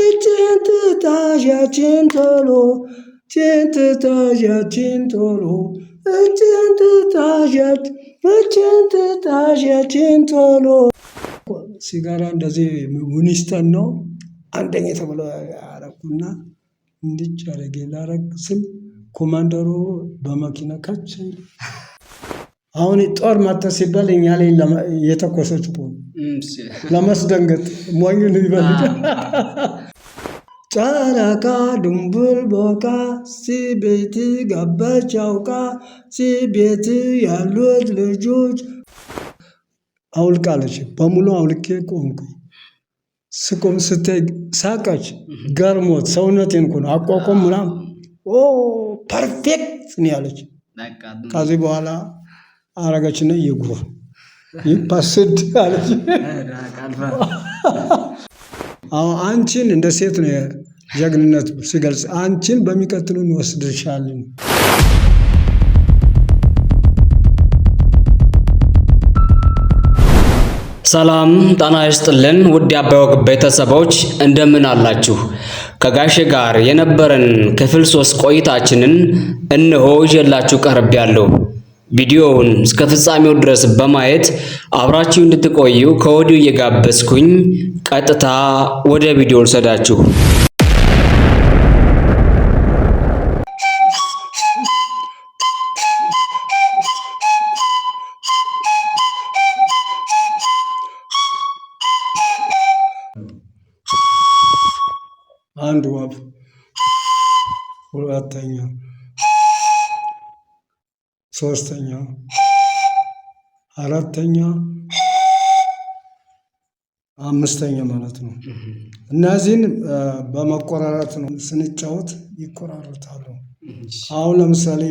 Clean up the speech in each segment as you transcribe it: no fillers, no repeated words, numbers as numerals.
እጅን ትታዣችን ቶሎ እጅን ትታዣችን ቶሎ እጅን ትታዣችን ቶሎ። ሲጋራ እንደዚህ ዊንስተን ነው አንደኛ ተብሎ ያረኩና እንድች አረጌ ላረግ ስል ኮማንደሩ በመኪና ከች አሁን ጦር መጣ ሲባል እኛ ላይ የተኮሰች እኮ ለማስደንገጥ ሞኙን ይበልጥ ጨረቃ ድንቡል ቦቃ ሲቤት ገባች አውቃ ሲቤት ያሉት ልጆች አውልቃለች። በሙሉ አውልቄ ቆምኩኝ። ስቆም ስትይ ሳቀች። ገርሞት ሰውነቴን እኮ ነው አቋቋም ምናምን ፐርፌክት ነው ያለች። ከዚህ በኋላ አረገችና የጉሮ ይፓስድ አለች። አንቺን እንደ ሴት ነው ጀግንነት ሲገልጽ፣ አንቺን በሚቀጥለው እንወስድሻለን። ሰላም ጤና ይስጥልን ውድ የአባይ ወግ ቤተሰቦች እንደምን አላችሁ? ከጋሼ ጋር የነበረን ክፍል 3 ቆይታችንን እነሆ ይዤላችሁ ቀርቤያለሁ። ቪዲዮውን እስከ ፍጻሜው ድረስ በማየት አብራችሁ እንድትቆዩ ከወዲሁ እየጋበዝኩኝ ቀጥታ ወደ ቪዲዮ ልሰዳችሁ። አንድ ወፍ፣ ሁለተኛ፣ ሶስተኛ፣ አራተኛ፣ አምስተኛ ማለት ነው። እነዚህን በመቆራረጥ ነው ስንጫወት ይቆራረጣሉ። አሁን ለምሳሌ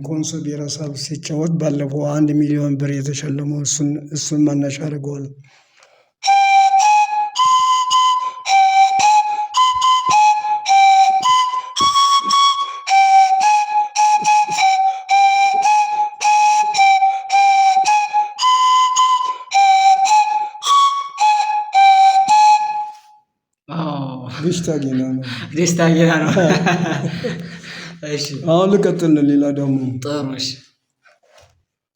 ኮንሶ ብሔረሰብ ሲጫወት ባለፈው 1 ሚሊዮን ብር የተሸለመው እሱን መነሻ አድርገዋል። ደስታጌና ነው። አሁን ልቀጥል። ሌላ ደግሞ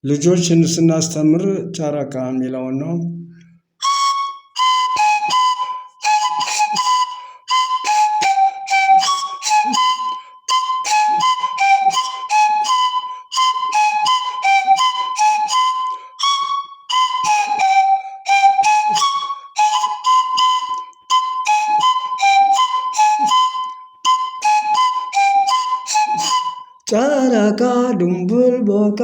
ልጆችን ስናስተምር ጨረቃ የሚለውን ነው። ጨረቃ ድንቡል ቦቃ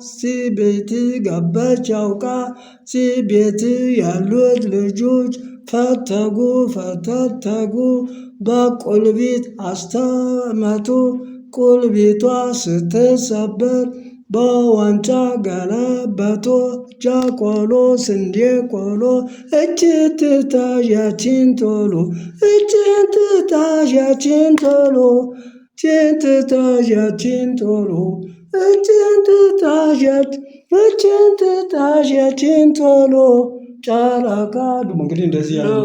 ሲቤት ገባች አውቃ ሲቤት ያሉት ልጆች ፈተጉ በቁልቢት አስተመቱ። ቁልቢቷ ስትሰበር በዋንጫ ገለበቶ ጃቆሎ ስንዴ ቆሎ እጅን ትታዣችን ቶሎ እጅን ትታዣችን ቶሎ እጅን ቶሎ እጅን ትታዣችን ቶሎ ጨረቃ ደግሞ እንግዲህ እንደዚህ ያሉ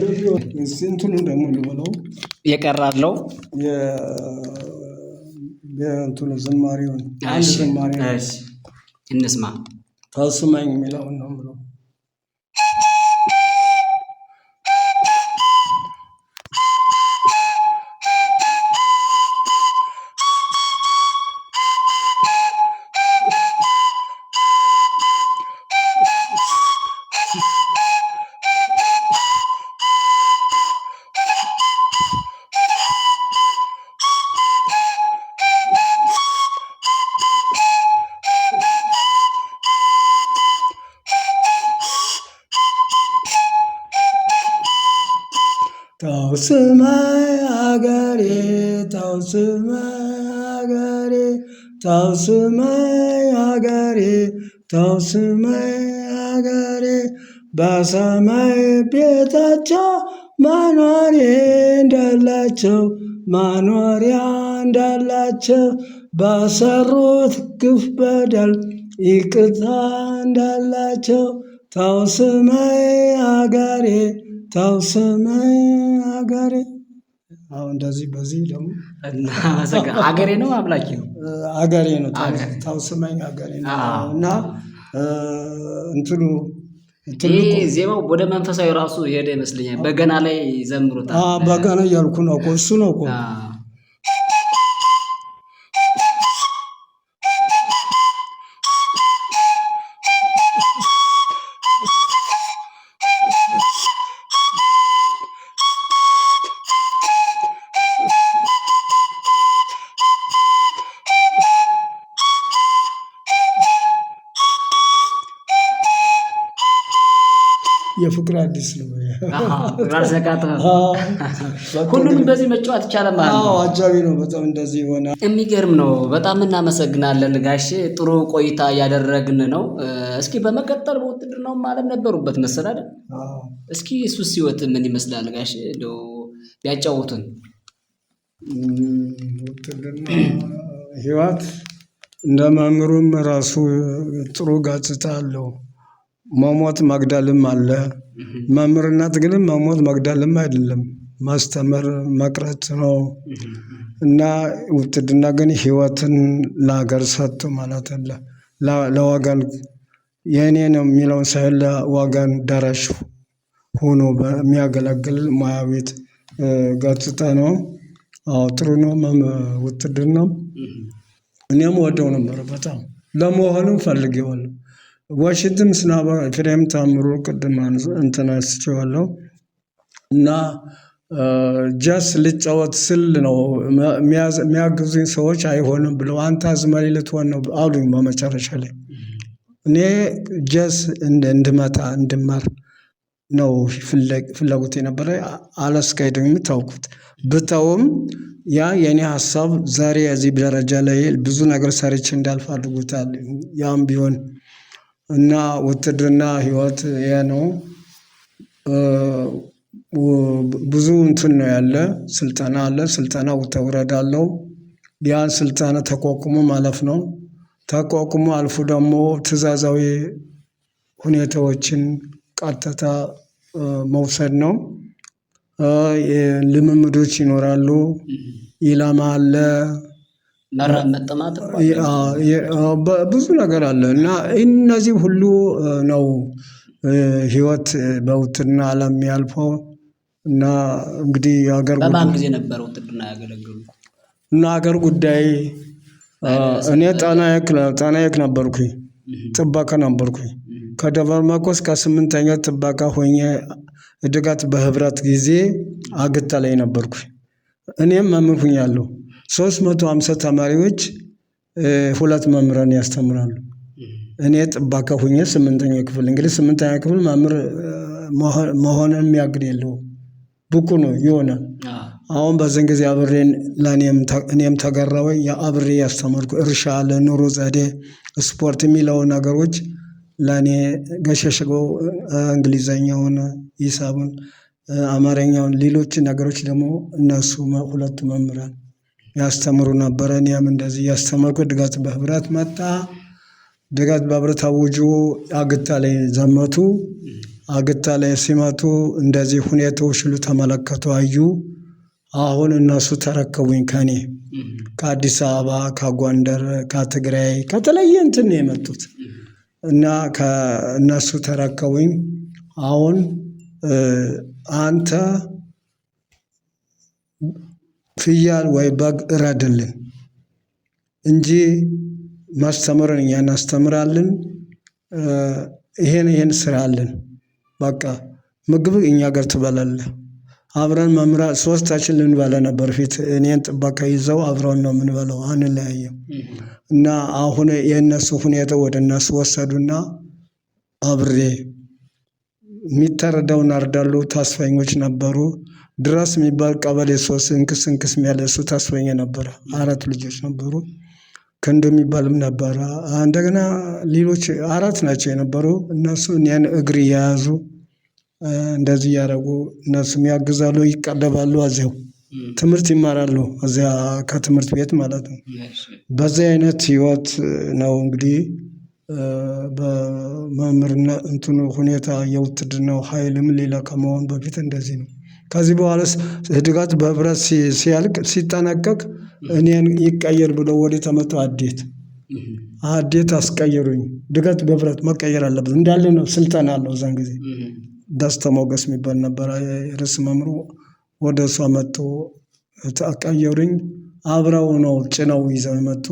ልጆች እንትኑ ደግሞ ልበለው የቀራለው የእንትኑ ዝማሬውን አንድ ዝማሬ እንስማ። ታስማኝ የሚለውን ነው ብለው ታውስማይ አገሬ በሰማይ ቤታቸው መኖሪያ እንዳላቸው በሰሩት ግፍ በደል ይቅርታ እንዳላቸው ታው ስማይ አገሬ ታው ስማይ አገሬ። አሁን እንደዚህ በዚህ ደግሞ አገሬ ነው አምላኬ ነው አገሬ ነው ታው ስማይ አገሬ ነው እና እንትኑ ይሄ ዜማው ወደ መንፈሳዊ ራሱ ሄደ ይመስለኛል። በገና ላይ ዘምሩታል። በገና እያልኩ ነው እኮ እሱ ነው እኮ የፍቅር አዲስ ነው። ሁሉንም በዚህ መጫወት ይቻላል ማለት ነው። አጃቢ ነው በጣም እንደዚህ ሆነ። የሚገርም ነው። በጣም እናመሰግናለን ጋሼ። ጥሩ ቆይታ እያደረግን ነው። እስኪ በመቀጠል በውትድርናውም ዓለም ነበሩበት መሰል አይደል? እስኪ እሱስ ህይወት ምን ይመስላል ጋሼ? እንደው ቢያጫውቱን። ውትድርና ህይወት እንደ መምህሩም ራሱ ጥሩ ገጽታ አለው። መሞት መግደልም አለ። መምህርነት ግን መሞት መግደልም አይደለም፣ ማስተማር መቅረጽ ነው። እና ውትድርና ግን ህይወትን ለሀገር ሰጥቶ ማለት አለ። ለወገን የእኔ ነው የሚለውን ሳይሆን ለወገን ደራሽ ሆኖ በሚያገለግል ሙያዊት ገጽታ ነው። ጥሩ ነው ውትድርና። እኔም ወደው ነበር በጣም ለመሆንም ፈልጌዋለሁ። ዋሽንግተን ስናባ ፍሬም ታምሮ ቅድም እንትን አንስቼዋለሁ እና ጃስ ልጫወት ስል ነው የሚያግዙኝ ሰዎች አይሆንም ብለው አንተ አዝማሪ ልትሆን ነው አሉኝ። በመጨረሻ ላይ እኔ ጃስ እንድመጣ እንድማር ነው ፍላጎት የነበረ። አላስካሄደኝም። ታውቁት ብተውም ያ የኔ ሀሳብ ዛሬ እዚህ ደረጃ ላይ ብዙ ነገር ሰርቼ እንዳልፍ አድርጎታል። ያም ቢሆን እና ውትድርና ህይወት ይሄ ነው። ብዙ እንትን ነው ያለ ስልጠና አለ። ስልጠና ውጣ ውረድ አለው። ያን ስልጠና ተቋቁሞ ማለፍ ነው። ተቋቁሞ አልፎ ደግሞ ትዕዛዛዊ ሁኔታዎችን ቀጥታ መውሰድ ነው። ልምምዶች ይኖራሉ። ኢላማ አለ። ብዙ ነገር አለ እና እነዚህ ሁሉ ነው ህይወት በውትድርና ዓለም የሚያልፈው። እና እንግዲህ የሀገር በማን ጊዜ ነበር ውትድርና ያገለገሉ? እና ሀገር ጉዳይ እኔ ጣና ሐይቅ ነበርኩኝ፣ ጥበቃ ነበርኩኝ። ከደብረ ማርቆስ ከ8ኛ ጥበቃ ሆኜ እድገት በህብረት ጊዜ አግታ ላይ ነበርኩኝ። እኔም መምህር ሁኛለሁ። 350 ተማሪዎች 2 መምህራን ያስተምራሉ። እኔ ጥበቃ ሁኜ 8ኛ ክፍል እንግዲህ 8ኛ ክፍል መምህር መሆንን የሚያግድ የለውም፣ ብቁ ነው ይሆናል። አሁን በዚህን ጊዜ አብሬን እኔም ተገራወኝ አብሬ ያስተማርኩ እርሻ ለኑሮ ዘዴ ስፖርት የሚለው ነገሮች ለእኔ ገሸሽገው እንግሊዘኛውን፣ ሂሳቡን፣ አማርኛውን ሌሎች ነገሮች ደግሞ እነሱ 2 መምህራን ያስተምሩ ነበረ። እኔም እንደዚህ ያስተማርኩ እድገት በህብረት መጣ። እድገት በህብረት አውጆ አግታ ላይ ዘመቱ። አግታ ላይ ሲመቱ እንደዚህ ሁኔታዎች ሁሉ ተመለከቱ፣ አዩ። አሁን እነሱ ተረከቡኝ ከኔ ከአዲስ አበባ፣ ከጎንደር፣ ከትግራይ ከተለየ እንትን ነው የመጡት እና ከእነሱ ተረከቡኝ። አሁን አንተ ፍያል ወይ በግ እረድልን እንጂ ማስተምርን እኛ እናስተምራለን፣ ይሄን ስራለን። በቃ ምግብ እኛ ጋር ትበላለህ። አብረን መምራት 3ታችን ልንበላ ነበር ፊት። እኔን ጥበቃ ይዘው አብረን ነው የምንበላው፣ አንለያየም። እና አሁን የእነሱ ሁኔታ ወደ እነሱ ወሰዱና አብሬ የሚታረዳውን አርዳለሁ። ተስፈኞች ነበሩ። ድረስ የሚባል ቀበሌ 3 እንክስ ያለ እሱ ተስፈኛ ነበረ። 4 ልጆች ነበሩ። ክንዱ የሚባልም ነበረ። እንደገና ሌሎች 4 ናቸው የነበሩ። እነሱ እኔን እግር እየያዙ እንደዚህ እያደረጉ እነሱም ያግዛሉ፣ ይቀለባሉ። እዚያው ትምህርት ይማራሉ፣ እዚያ ከትምህርት ቤት ማለት ነው። በዚህ አይነት ህይወት ነው እንግዲህ በመምህርነት እንትኑ ሁኔታ የውትድርናው ኃይልም ሌላ ከመሆን በፊት እንደዚህ ነው። ከዚህ በኋላ ህድጋት በህብረት ሲያልቅ ሲጠናቀቅ እኔን ይቀየር ብለው ወደ ተመጣው አዴት አስቀየሩኝ። ድጋት በህብረት መቀየር አለበት እንዳለ ነው። ስልጠና አለው እዛን ጊዜ ደስታ ሞገስ የሚባል ነበር ርዕሰ መምህሩ። ወደ እሷ መጥቶ ተቀየሩኝ። አብረው ነው ጭነው ይዘው መጡ።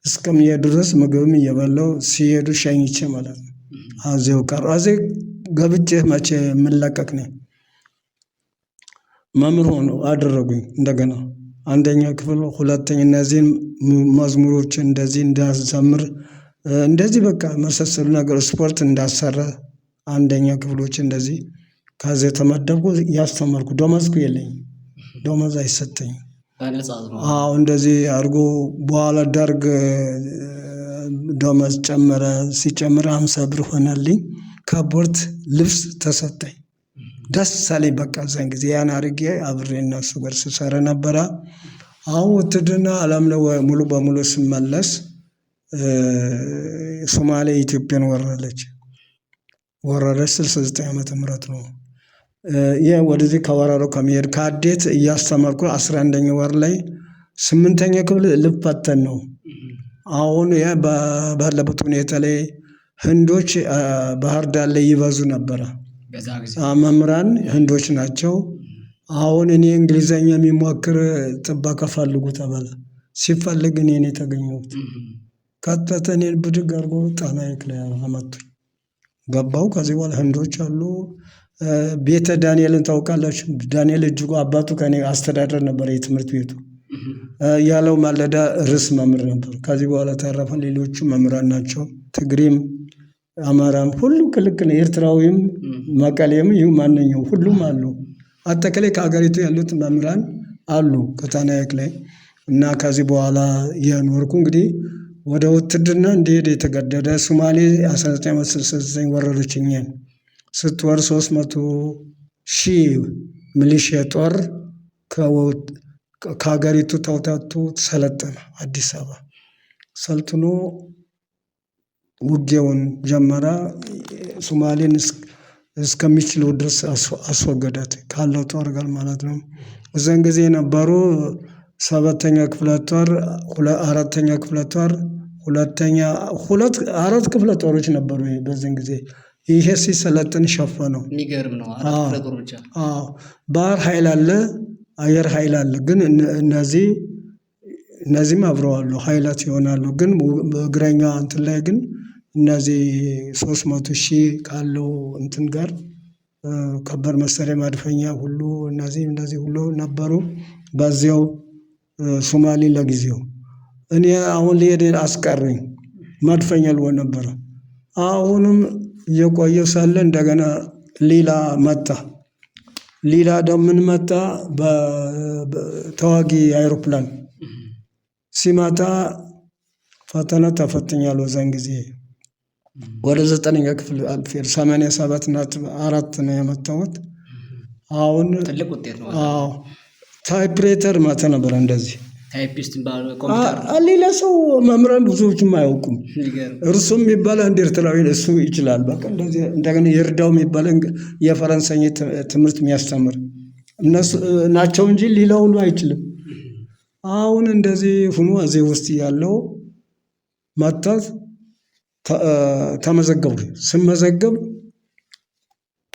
እስከሚሄዱ ድረስ ምግብም እየበላሁ ሲሄዱ ሸኝቼ ማለት ነው። አዜው ቀረ። አዜ ገብቼ መቼ የምለቀቅ ነኝ። መምህር ሆኖ አደረጉኝ። እንደገና አንደኛ ክፍል ሁለተኛ እነዚህን መዝሙሮች እንደዚህ እንዳዘምር እንደዚህ በቃ መሰሰሉ ነገር ስፖርት እንዳሰራ አንደኛ ክፍሎች እንደዚህ ከዚህ ተመደብኩ። ያስተማርኩ ደመወዝ የለኝም። ደመወዝ አይሰጠኝም። አዎ እንደዚህ አድርጎ በኋላ ደርግ ደመወዝ ጨመረ። ሲጨምር 50 ብር ሆነልኝ። ከቦርት ልብስ ተሰጠኝ። ደስ አለኝ። በቃ እዛን ጊዜ ያን አድርጌ አብሬ እነሱ ጋር ስሰራ ነበረ። አሁን ውትድርና ዓለም ላይ ሙሉ በሙሉ ስመለስ ሶማሌ ኢትዮጵያን ወረረች 69 ዓመተ ምህረት ነው። ይሄ ወደዚህ ከወረረው ከመሄድ ከአዴት እያስተማርኩ 11ኛ ወር ላይ 8ኛ ክፍል ልፈተን ነው። አሁን ያ ባለበት ሁኔታ ላይ ህንዶች ባህር ዳር ላይ ይበዙ ነበረ። መምህራን ህንዶች ናቸው። አሁን እኔ እንግሊዘኛ የሚሞክር ጥበቃ ፈልጉ ተባለ። ሲፈልግ እኔ ነኝ የተገኘሁት። ከተተ እኔን ብድግ አድርጎ ጣና ሐይቅ ላይ አመጡኝ። ገባሁ። ከዚህ በኋላ ህንዶች አሉ። ቤተ ዳንኤልን ታውቃላችሁ? ዳንኤል እጅጉ አባቱ ከኔ አስተዳደር ነበር የትምህርት ቤቱ። ያለው ማለዳ ርዕሰ መምህር ነበር። ከዚህ በኋላ ተረፈ ሌሎቹ መምህራን ናቸው። ትግሬም አማራም ሁሉ ክልክል ኤርትራዊም መቀሌም ይሁ ማንኛው ሁሉም አሉ። አጠቃላይ ከሀገሪቱ ያሉት መምህራን አሉ ከጣና ሐይቅ ላይ እና ከዚህ በኋላ የኖርኩ እንግዲህ ወደ ውትድርና እንዲሄድ የተገደደ ሶማሌ 1969 ወረረችኝ። ስትወር 300,000 ሚሊሺያ ጦር ከሀገሪቱ ተውጣቶ ሰለጠነ። አዲስ አበባ ሰልጥኖ ውጊያውን ጀመረ። ሶማሌን እስከሚችለው ድረስ አስወገዳት ካለው ጦር ጋር ማለት ነው። እዛን ጊዜ የነበሩ 7ኛ ክፍለ ጦር 4ኛ ክፍለ ጦር አራት ክፍለ ጦሮች ነበሩ በዛን ጊዜ። ይሄ ሲሰለጥን ሸፈነው። የሚገርም ነው። 4 ክፍለ ጦር ብቻ። አዎ ባህር ኃይል አለ፣ አየር ኃይል አለ። ግን እነዚህም አብረዋሉ ኃይላት ይሆናሉ። ግን በእግረኛ እንትን ላይ ግን እነዚህ 300,000 ካለው እንትን ጋር ከባድ መሳሪያ ማድፈኛ ሁሉ እነዚህ ሁሉ ነበሩ። በዚያው ሶማሌ ለጊዜው እኔ አሁን ሊሄድ አስቀረኝ። ማድፈኛ ልሆን ነበረ። አሁንም እየቆየሁ ሳለ እንደገና ሌላ መጣ። ሌላ ደግሞ ምን መጣ? በተዋጊ አይሮፕላን ሲመጣ ፈተና ተፈትኛለሁ። በዛን ጊዜ ወደ 9ኛ ክፍል አልፌር 87.4 ነው የመጣሁት። አሁን ትልቅ ውጤት ነው። አዎ ታይፕሬተር ማታ ነበር እንደዚህ ታይፒስት ኮምፒውተር ሌላ ሰው መምህራን ብዙዎችም አያውቁም። እርሱም የሚባል አንድ ኤርትራዊ እሱ ይችላል። በቃ እንደዚህ እንደገና ይርዳው የሚባል የፈረንሳይ ትምህርት የሚያስተምር እነሱ ናቸው እንጂ ሌላው ሁሉ አይችልም። አሁን እንደዚህ ሆኖ እዚህ ውስጥ ያለው ማጣት ተመዘገቡ። ስመዘገብ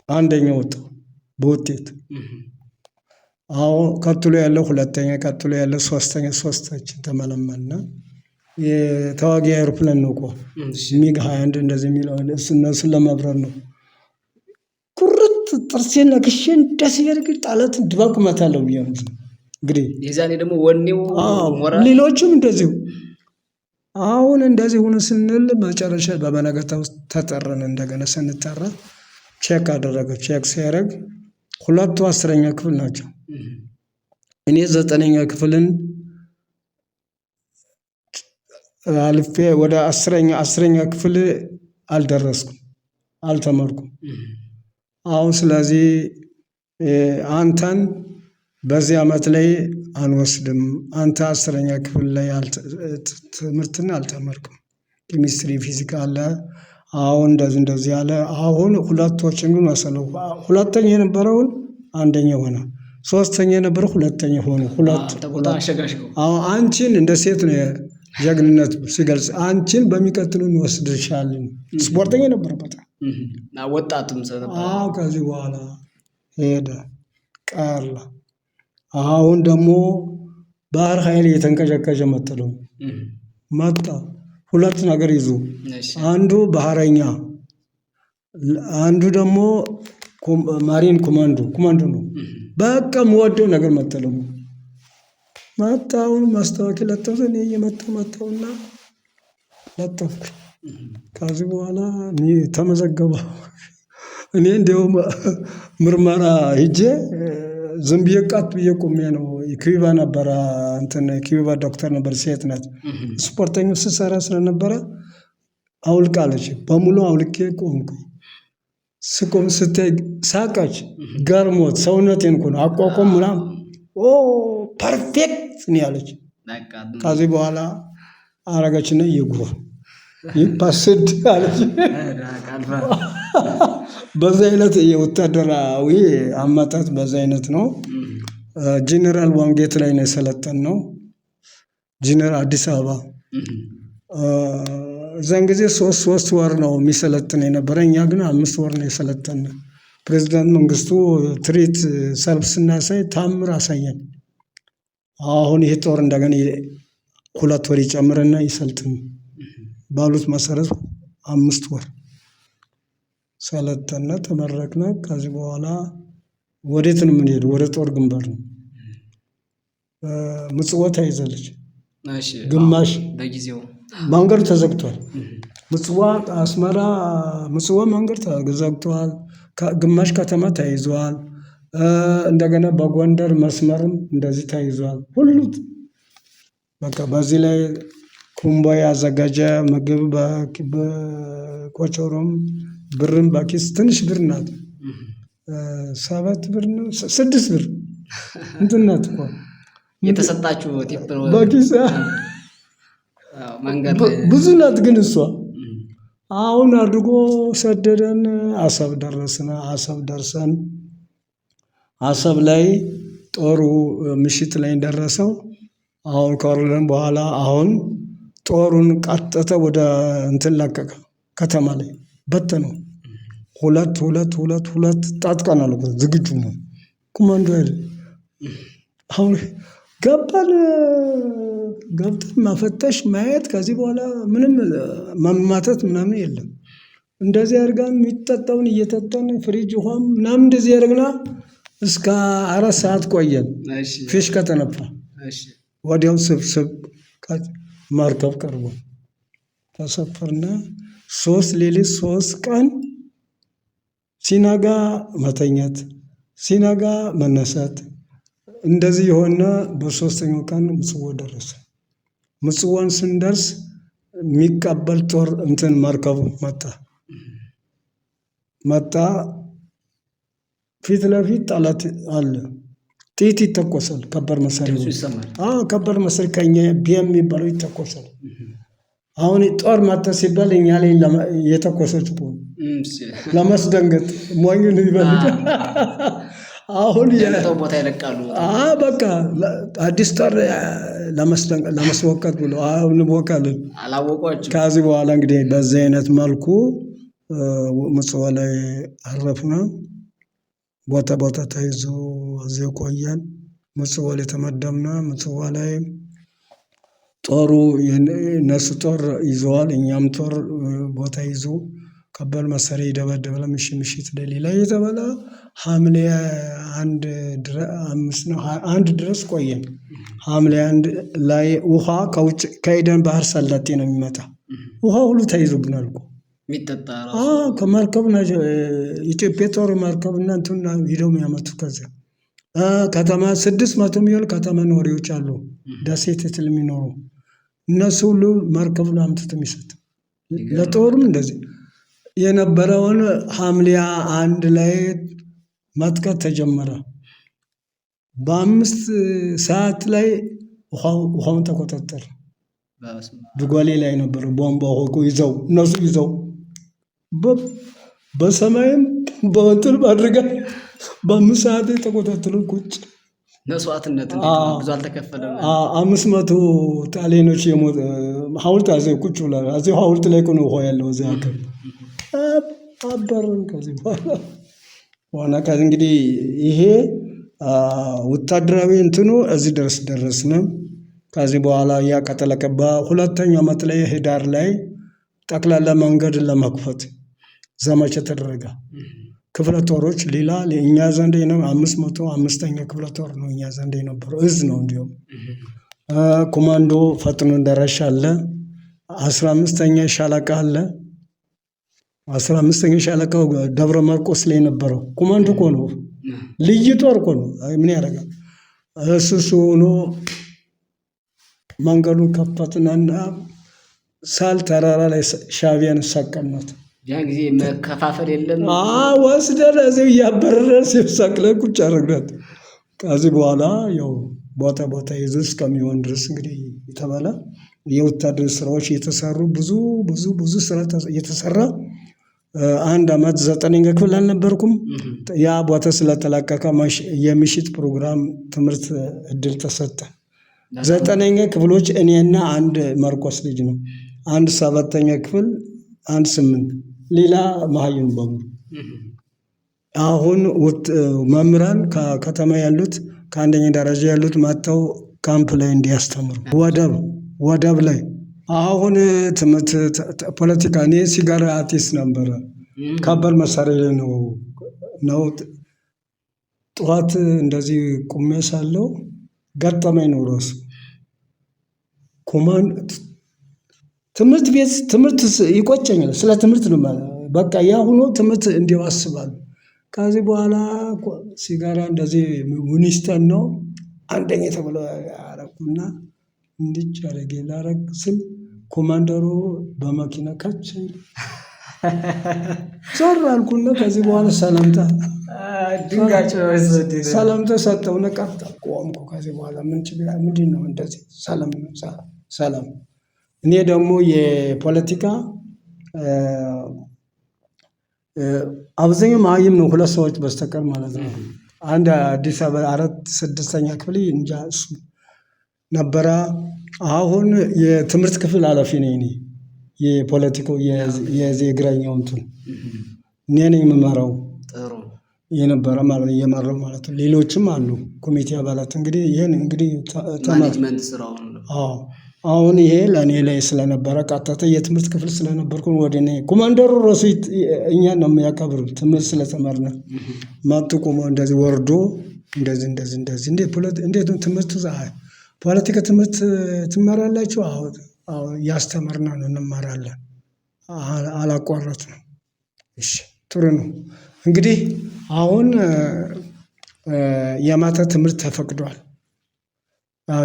አንደኛ ወጣሁ በውጤት። አሁን ቀጥሎ ያለው ሁለተኛ፣ ቀጥሎ ያለው ሶስተኛ፣ ሶስታችን ተመለመልና የተዋጊ አይሮፕላን ነው እኮ ሚግ 21 እንደዚህ የሚለው እነሱን ለማብረር ነው። ቁርጥ ጥርሴን ነክሼ እንደዚህ ያደርግ ጣለት ድባቅ መታለው ብዬ ነው እንግዲህ የዛኔ ደግሞ ወኔው ሞራል ሌሎችም እንደዚሁ። አሁን እንደዚህ ሆነ ስንል መጨረሻ በበነገታው ውስጥ ተጠራን። እንደገና ስንጠራ ቼክ አደረገ። ቼክ ሲያደርግ ሁለቱ 10ኛ ክፍል ናቸው። እኔ 9ኛ ክፍልን አልፌ ወደ 10ኛ ክፍል አልደረስኩም፣ አልተማርኩም። አሁን ስለዚህ አንተን በዚህ ዓመት ላይ አንወስድም፣ አንተ 10ኛ ክፍል ላይ ትምህርትን አልተማርክም፣ ኬሚስትሪ፣ ፊዚክስ አለ። አሁን እንደዚህ አለ። አሁን ሁለቶችን ግን ወሰነው። ሁለተኛ የነበረውን አንደኛ ሆነ፣ ሶስተኛ የነበረው ሁለተኛ ሆነ። አንቺን እንደ ሴት ነው ጀግንነት ሲገልጽ፣ አንቺን በሚቀጥሉ እንወስድሻለን። ስፖርተኛ ነበር በጣም ወጣቱም ከዚህ በኋላ ሄደ ቀረ። አሁን ደግሞ ባህር ኃይል እየተንቀዠቀዠ መጣ። ሁለት ነገር ይዞ አንዱ ባህረኛ፣ አንዱ ደግሞ ማሪን ኮማንዶ ነው። በቃ የምወደው ነገር መጣውን ማስታወቂያ ለጠፈ። እኔ እየመጣሁና ለጠፍኩ። ከዚህ በኋላ ተመዘገበ። እኔ እንዲያውም ምርመራ ሂጄ ዝም ብዬ ቀጥ ብዬ ቆሜ ነው። ኪዩባ ነበረ ኪዩባ ዶክተር ነበር፣ ሴት ናት። ስፖርተኞች ስሰራ ስለነበረ አውልቃለች። በሙሉ አውልቄ ቆምኩ። ስቆም ስትይ ሳቀች። ገርሞት ሰውነቴን እኮ ነው አቋቋም ምናምን ፐርፌክት ነው ያለች። ከዚህ በኋላ አረገችና እየጉራ ይፓስድ አለች። በዛ አይነት የወታደራዊ አመጣጥ በዛ አይነት ነው። ጄኔራል ዋንጌት ላይ ነው የሰለጠነው። ጄኔራል አዲስ አበባ እዛን ጊዜ ሶስት ወር ነው የሚሰለጥን የነበረ። እኛ ግን 5 ወር ነው የሰለጠን። ፕሬዚዳንት መንግስቱ ትርኢት ሰልፍ ስናሳይ ታምር አሳየን። አሁን ይህ ጦር እንደገና 2 ወር ይጨምርና ይሰልጥን ባሉት መሰረት 5 ወር ሰለጠነ፣ ተመረቅነ። ከዚህ በኋላ ወዴት ነው የምንሄድ? ወደ ጦር ግንባር ነው። ምጽዋ ተይዛለች። ግማሽ በጊዜው መንገዱ ተዘግቷል። አስመራ ምጽዋ መንገድ ተዘግቷል። ግማሽ ከተማ ተይዟል። እንደገና በጎንደር መስመርም እንደዚህ ተይዟል። ሁሉ በቃ በዚህ ላይ ኩምቦይ ያዘጋጀ ምግብ በቆጮሮም ብርም በኪስ ትንሽ ብር ናት። 7 ብር ነው 6 ብር እንትን ናት እኮ የተሰጣችሁ ቲፕ ነው በኪስ መንገድ ብዙ ናት። ግን እሷ አሁን አድርጎ ሰደደን። አሰብ ደርሰን አሰብ ላይ ጦሩ ምሽት ላይ ደረሰው። አሁን ከወረደን በኋላ አሁን ጦሩን ቀጥታ ወደ እንትን ለቀቀ። ከተማ ላይ በተነው። ሁለት ጣጥቀናል። ዝግጁ ነው። ኮማንዶ አይደል። አሁን ገብተን መፈተሽ ማየት። ከዚህ በኋላ ምንም መማተት ምናምን የለም። እንደዚህ አድርገን የሚጠጣውን እየጠጣን ፍሪጅ ውሃም ምናምን እንደዚህ ያደርግና እስከ 4 ሰዓት ቆየን። ፊሽካ ተነፋ። ወዲያው ስብስብ መርከብ ቀርቦ ተሰፈርና 3 ሌሊት 3 ቀን ሲነጋ መተኛት፣ ሲነጋ መነሳት፣ እንደዚህ የሆነ በ3ኛው ቀን ምጽዋ ደረሰ። ምጽዋን ስንደርስ የሚቀበል ጦር መርከቡ መጣ። ፊት ለፊት ጠላት አለ። ጥይት ይተኮሳል። ከባድ መሳሪያ ከባድ መሳሪያ ከኛ ቢኤም የሚባለው ይተኮሳል። አሁን ጦር መጣ ሲባል እኛ ላይ የተኮሰች ለማስደንገጥ ሞኝ ነው ይበልጥ። አሁን ቦታ ይለቃሉ። በቃ አዲስ ጦር ለማስወቀጥ ብሎ እንቦካለን። አላወቋችሁ። ከዚህ በኋላ እንግዲህ በዚህ አይነት መልኩ ምጽዋ ላይ አረፍነ። ቦታ ተይዞ እዚህ ቆየን። ምጽዋ ላይ ተመደብነ። ምጽዋ ላይ ጦሩ የነሱ ጦር ይዘዋል፣ እኛም ጦር ቦታ ይዞ ከባድ መሳሪያ ይደበደባል። ምሽት ሌሊት ላይ የተበላ ሐምሌ 1 ድረስ ቆየን። ሐምሌ 1 ላይ ውሃ ከውጭ ከኤደን ባህር ሰላጤ ነው የሚመጣ። ውሃ ሁሉ ተይዞብናል እኮ የሚጠጣ ከመርከብ ኢትዮጵያ ጦር መርከብና እንትን ሂደው የሚያመጡ። ከዚያ ከተማ 600 የሚሆን ከተማ ነዋሪዎች አሉ፣ ደሴት የሚኖሩ እነሱ ሁሉ መርከቡን አምጥቶ የሚሰጥ ለጦሩም እንደዚህ የነበረውን ሐምሌ 1 ላይ ማጥቃት ተጀመረ። በ5 ሰዓት ላይ ውሃውን ተቆጣጠረ። ድጓሌ ላይ ነበር ቧንቧ ሆቆ ይዘው እነሱ ይዘው በሰማይም በእንትን አድርጋ በ5 ሰዓት ተቆጣጥሎ ቁጭ መስዋዕትነት ብዙ አልተከፈለም። 500 ጣሊያኖች የሞት ሐውልት አዘው ቁጭ ብሏል። እዚሁ ሐውልት ላይ ነው ውሃ ያለው እዚያ አከም አባረን ከዚህ በኋላ ከዚህ እንግዲህ ይሄ ወታደራዊ እንትኑ እዚህ ድረስ ደረስን። ከዚህ በኋላ ያቀጠለቀባ ሁለተኛው ዓመት ላይ ህዳር ላይ ጠቅላላ መንገድ ለመክፈት ዘመቻ ተደረገ። ክፍለ ጦሮች ሌላ እኛ ዘንድ ነው 505ኛ ክፍለ ጦር ነው እኛ ዘንድ የነበረው እዝ ነው። እንዲሁም ኮማንዶ ፈጥኖ ደራሽ አለ። 15ኛ ሻለቃ አለ። 15ኛ ሻለቃው ደብረ ማርቆስ ላይ ነበረው ኮማንዶ እኮ ነው። ልዩ ጦር እኮ ነው። ምን ያደርጋል እሱ ሆኖ መንገዱን ከፈትንና ሳል ተራራ ላይ ሻዕቢያን ሰቀልናት። ያን ጊዜ መከፋፈል የለም። ወስደን እዚሁ እያበረረን ሲሰቅለን ቁጭ አደረግናት። ከዚህ በኋላ ያው ቦታ ይዞ እስከሚሆን ድረስ እንግዲህ የተባለ የወታደር ስራዎች የተሰሩ ብዙ ስራ የተሰራ 1 ዓመት 9ኛ ክፍል አልነበርኩም። ያ ቦታ ስለተለቀቀ የምሽት ፕሮግራም ትምህርት እድል ተሰጠ። 9ኛ ክፍሎች እኔና አንድ ማርቆስ ልጅ ነው። አንድ 7ኛ ክፍል፣ አንድ 8 ሌላ መሀይም በሙሉ። አሁን መምህራን ከከተማ ያሉት ከአንደኛ ደረጃ ያሉት መጥተው ካምፕ ላይ እንዲያስተምሩ ወደብ ላይ አሁን ትምህርት ፖለቲካ እኔ ሲጋራ አርቲስት ነበረ። ከባድ መሳሪያ ላይ ነው ጠዋት እንደዚህ ቁሜ ሳለው ገጠመኝ ነው ራሱ ኮማንድ ትምህርት ቤት ትምህርት ይቆጨኛል። ስለ ትምህርት ነው በቃ ያ ሆኖ ትምህርት እንዲው አስባለሁ። ከዚህ በኋላ ሲጋራ እንደዚህ ሚኒስተር ነው አንደኛ ተብሎ አረኩና እንድጭ አረገ ላረግ ስል ኮማንደሩ በመኪና ካች ዞር አልኩና ከዚህ በኋላ ሰላምታ ሰጠውና ቀጥታ ቆምኩ። ከዚህ በኋላ ምንድን ነው እንደዚህ ሰላም እኔ ደግሞ የፖለቲካ አብዛኛው መሀይም ነው 2 ሰዎች በስተቀር ማለት ነው። አንድ አዲስ አበባ 4-6ኛ ክፍል እንጃ እሱ ነበረ። አሁን የትምህርት ክፍል ኃላፊ ነኝ እኔ የፖለቲካው የግራኛው እንትን እኔ ነኝ የምመራው የነበረ ማለት ነው የመራው ማለት ነው። ሌሎችም አሉ ኮሚቴ አባላት እንግዲህ ይሄን እንግዲህ ማኔጅመንት ስራው አሁን ይሄ ለእኔ ላይ ስለነበረ ቀጥታ የትምህርት ክፍል ስለነበርኩ ወደ እኔ ኮማንደሩ ራሱ እኛን ነው የሚያከብሩ ትምህርት ስለተማርነ መጡ ቆሞ እንደዚህ ወርዶ እንደዚህ እንዴት ነው ትምህርቱ ፖለቲካ ትምህርት ትማራላችሁ? አዎ ያስተማርና ነው እንማራለን። አላቋረጥንም። እሺ ጥሩ ነው። እንግዲህ አሁን የማታ ትምህርት ተፈቅዷል።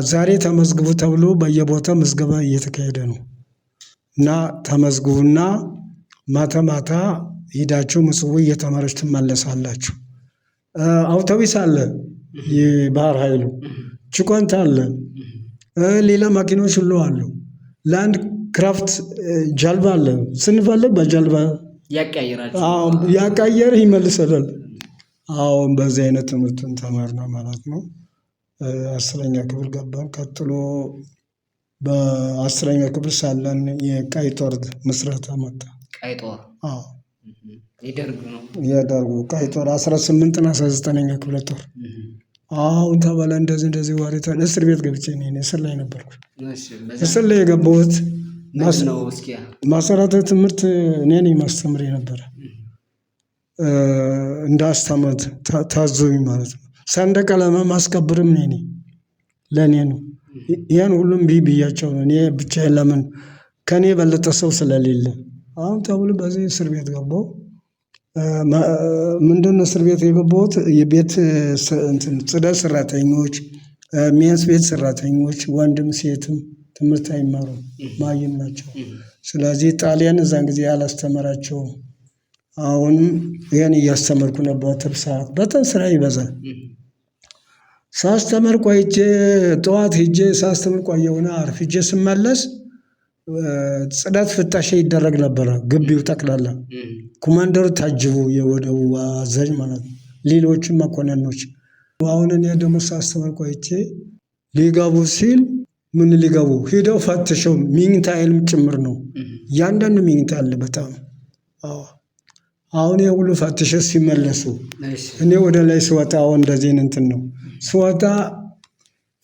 ዛሬ ተመዝግቡ ተብሎ በየቦታው ምዝገባ እየተካሄደ ነው እና ተመዝግቡና ማታ ሂዳችሁ ምጽዋ እየተማራችሁ ትመለሳላችሁ። አውቶቡስ አለ፣ የባህር ኃይሉ ችኮንታ አለ፣ ሌላ ማኪኖች ሁሉ አሉ። ላንድ ክራፍት ጀልባ አለ። ስንፈልግ በጀልባ ያቀያየር ይመልሰናል። አሁን በዚህ አይነት ትምህርትን ተማርና ማለት ነው። 10ኛ ክፍል ገባን። ቀጥሎ በ10ኛ ክፍል ሳለን የቀይ ጦር ምስረታ መጣ። ቀይ ጦር የደርጉ ቀይ ጦር 18 እና 19ኛ ክፍለ ጦር አሁን ተባለ። እንደዚህ ወሬታል። እስር ቤት ገብቼ እስር ላይ ነበርኩ። እስር ላይ የገባሁት መሰረተ ትምህርት እኔ ነኝ ማስተምር የነበረ እንዳስተምር ታዞኝ ማለት ነው። ሰንደቅ ዓላማ ማስከብርም እኔ ነኝ፣ ለእኔ ነው። ያን ሁሉም ብያቸው ነው። እኔ ብቻዬን ለምን ከእኔ የበለጠ ሰው ስለሌለ አሁን ተብሎ በዚህ እስር ቤት ገባሁ። ምንድነው እስር ቤት የገባሁት? የቤት ጽዳት ሰራተኞች፣ ሜንስ ቤት ሰራተኞች ወንድም ሴትም ትምህርት አይማሩም፣ ማይም ናቸው። ስለዚህ ጣሊያን እዛን ጊዜ አላስተማራቸውም። አሁንም ይሄን እያስተማርኩ ነበር። ትርፍ ሰዓት በጣም ስራ ይበዛል። ሳስተምር ቆይቼ ጠዋት ሄጄ ሳስተምር ቆየሁና አርፍጄ ስመለስ ጽዳት ፍተሻ ይደረግ ነበረ ግቢው ጠቅላላ። ኮማንደሩ ታጅቡ የወደቡ አዛዥ ማለት ነው፣ ሌሎችም መኮንኖች። አሁን እኔ ደግሞ ሳስተምር ቆይቼ ሊገቡ ሲል ምን ሊገቡ ሄደው ፈትሸው ሚኒታ አይልም ጭምር ነው። እያንዳንዱ ሚኒታ አለ በጣም አሁን የሁሉ ፈትሸው ሲመለሱ እኔ ወደ ላይ ስወጣ አሁን እንደዚህ እንትን ነው ስወጣ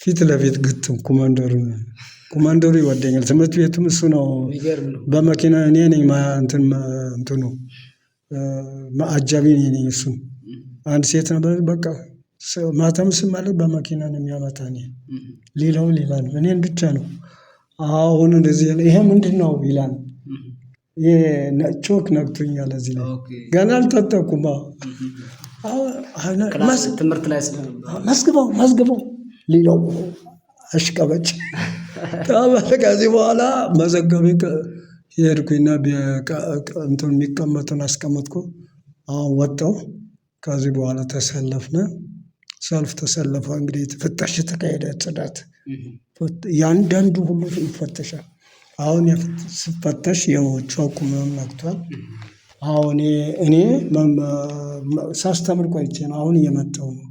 ፊት ለፊት ግጥም ኮማንደሩ ይወደኛል። ትምህርት ቤቱም እሱ ነው። በመኪና እኔ ነኝ እንትኑ አጃቢ እኔ ነኝ። እሱን አንድ ሴት ነበር በቃ ማታም ስመለስ በመኪና ነው የሚያመጣ። ሌላው ሌላ ነው፣ እኔን ብቻ ነው። አሁን እንደዚህ ይሄ ምንድን ነው ይላል። ቾክ ነክቶኛል እዚህ ላይ ገና አልታጠቅኩም። ትምህርት ላይ መስግበው ሌላው አሽቀበጭ ከዚህ በኋላ መዘገቤ ሄድኩኝና እንትን የሚቀመጡን አስቀመጥኩ። አሁን ወጣሁ። ከዚህ በኋላ ተሰለፍነ። ሰልፍ ተሰለፈ። እንግዲህ ፍተሻ ተካሄደ። ጽዳት ያንዳንዱ ሁሉ ይፈተሻል። አሁን ስፈተሽ ቾኩ ምናምን ነክቷል። አሁን እኔ ሳስተምር ቆይቼ ነው አሁን እየመጣሁ ነው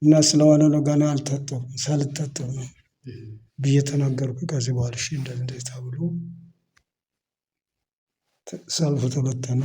እና ስለሆነ ነው ገና አልታጠብኩም፣ ሳልታጠብ ነው ብዬ ተናገርኩ። ከዚህ በኋላ እሺ እንደዚህ ተብሎ ሰልፉ ተበተነ።